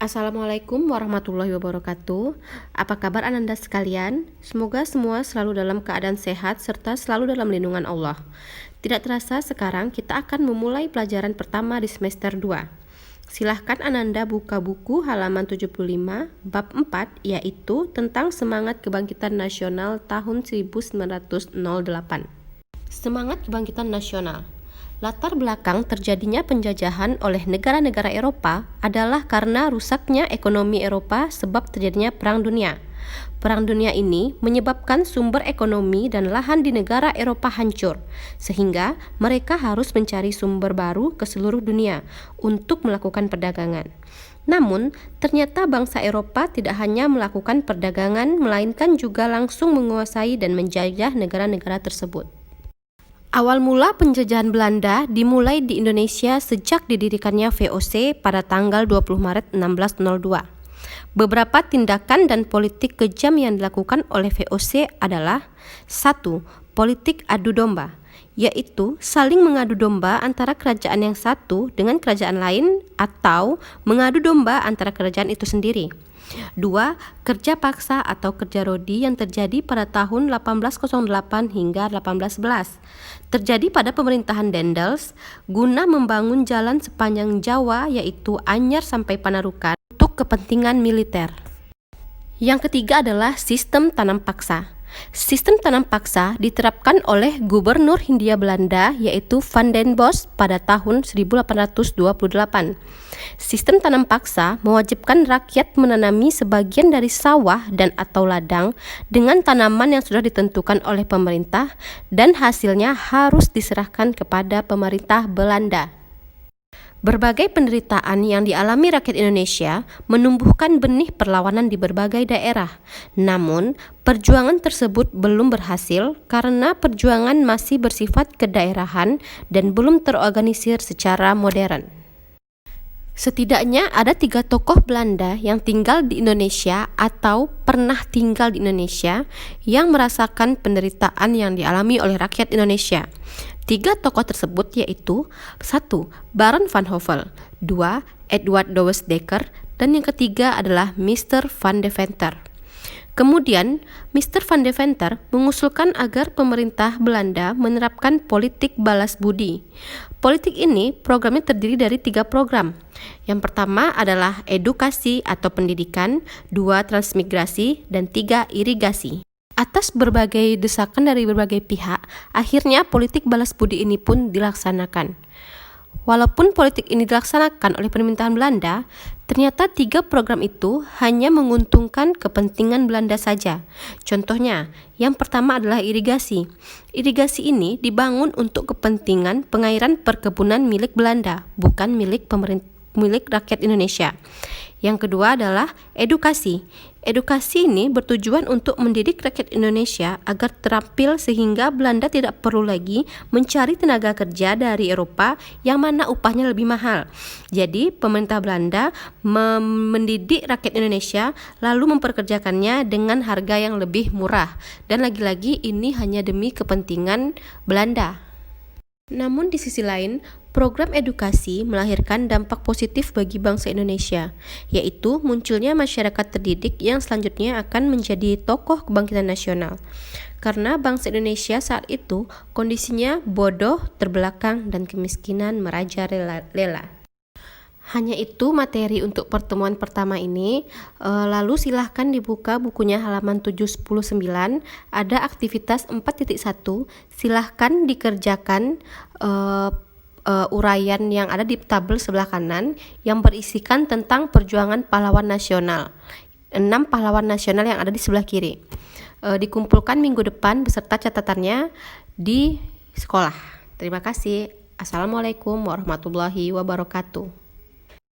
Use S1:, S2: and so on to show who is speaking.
S1: Assalamualaikum warahmatullahi wabarakatuh. Apa kabar Ananda sekalian? Semoga semua selalu dalam keadaan sehat serta selalu dalam lindungan Allah. Tidak terasa sekarang kita akan memulai pelajaran pertama di semester 2. Silahkan Ananda buka buku halaman 75 bab 4, yaitu tentang semangat kebangkitan nasional tahun 1908. Semangat kebangkitan nasional. Latar belakang terjadinya penjajahan oleh negara-negara Eropa adalah karena rusaknya ekonomi Eropa sebab terjadinya Perang Dunia. Perang Dunia ini menyebabkan sumber ekonomi dan lahan di negara Eropa hancur, sehingga mereka harus mencari sumber baru ke seluruh dunia untuk melakukan perdagangan. Namun, ternyata bangsa Eropa tidak hanya melakukan perdagangan, melainkan juga langsung menguasai dan menjajah negara-negara tersebut. Awal mula penjajahan Belanda dimulai di Indonesia sejak didirikannya VOC pada tanggal 20 Maret 1602. Beberapa tindakan dan politik kejam yang dilakukan oleh VOC adalah 1. Politik adu domba, yaitu saling mengadu domba antara kerajaan yang satu dengan kerajaan lain atau mengadu domba antara kerajaan itu sendiri. 2. Kerja paksa atau kerja rodi yang terjadi pada tahun 1808 hingga 1811. Terjadi pada pemerintahan Daendels guna membangun jalan sepanjang Jawa yaitu Anyar sampai Panarukan untuk kepentingan militer. Yang ketiga adalah sistem tanam paksa. Sistem tanam paksa diterapkan oleh Gubernur Hindia Belanda yaitu Van den Bosch pada tahun 1828. Sistem tanam paksa mewajibkan rakyat menanami sebagian dari sawah dan atau ladang dengan tanaman yang sudah ditentukan oleh pemerintah dan hasilnya harus diserahkan kepada pemerintah Belanda. Berbagai penderitaan yang dialami rakyat Indonesia menumbuhkan benih perlawanan di berbagai daerah. Namun, perjuangan tersebut belum berhasil karena perjuangan masih bersifat kedaerahan dan belum terorganisir secara modern. Setidaknya ada 3 tokoh Belanda yang tinggal di Indonesia atau pernah tinggal di Indonesia yang merasakan penderitaan yang dialami oleh rakyat Indonesia. 3 tokoh tersebut yaitu 1. Baron van Hove, 2. Edward Douwes Dekker, dan yang ketiga adalah Mr. van Deventer. Kemudian, Mr. van Deventer mengusulkan agar pemerintah Belanda menerapkan politik balas budi. Politik ini programnya terdiri dari 3 program. Yang pertama adalah edukasi atau pendidikan, 2 transmigrasi, dan 3 irigasi. Atas berbagai desakan dari berbagai pihak, akhirnya politik balas budi ini pun dilaksanakan. Walaupun politik ini dilaksanakan oleh pemerintahan Belanda, ternyata 3 program itu hanya menguntungkan kepentingan Belanda saja. Contohnya, yang pertama adalah irigasi. Irigasi ini dibangun untuk kepentingan pengairan perkebunan milik Belanda, bukan milik rakyat Indonesia. Yang kedua adalah edukasi. Edukasi ini bertujuan untuk mendidik rakyat Indonesia agar terampil sehingga Belanda tidak perlu lagi mencari tenaga kerja dari Eropa yang mana upahnya lebih mahal. Jadi pemerintah Belanda mendidik rakyat Indonesia lalu memperkerjakannya dengan harga yang lebih murah. Dan lagi-lagi ini hanya demi kepentingan Belanda. Namun di sisi lain, program edukasi melahirkan dampak positif bagi bangsa Indonesia, yaitu munculnya masyarakat terdidik yang selanjutnya akan menjadi tokoh kebangkitan nasional. Karena bangsa Indonesia saat itu kondisinya bodoh, terbelakang, dan kemiskinan merajalela. Hanya itu materi untuk pertemuan pertama ini. Lalu silahkan dibuka bukunya halaman 799. Ada aktivitas 4.1. Silahkan dikerjakan uraian yang ada di tabel sebelah kanan yang berisikan tentang perjuangan pahlawan nasional. 6 pahlawan nasional yang ada di sebelah kiri. Dikumpulkan minggu depan beserta catatannya di sekolah. Terima kasih. Assalamualaikum warahmatullahi wabarakatuh.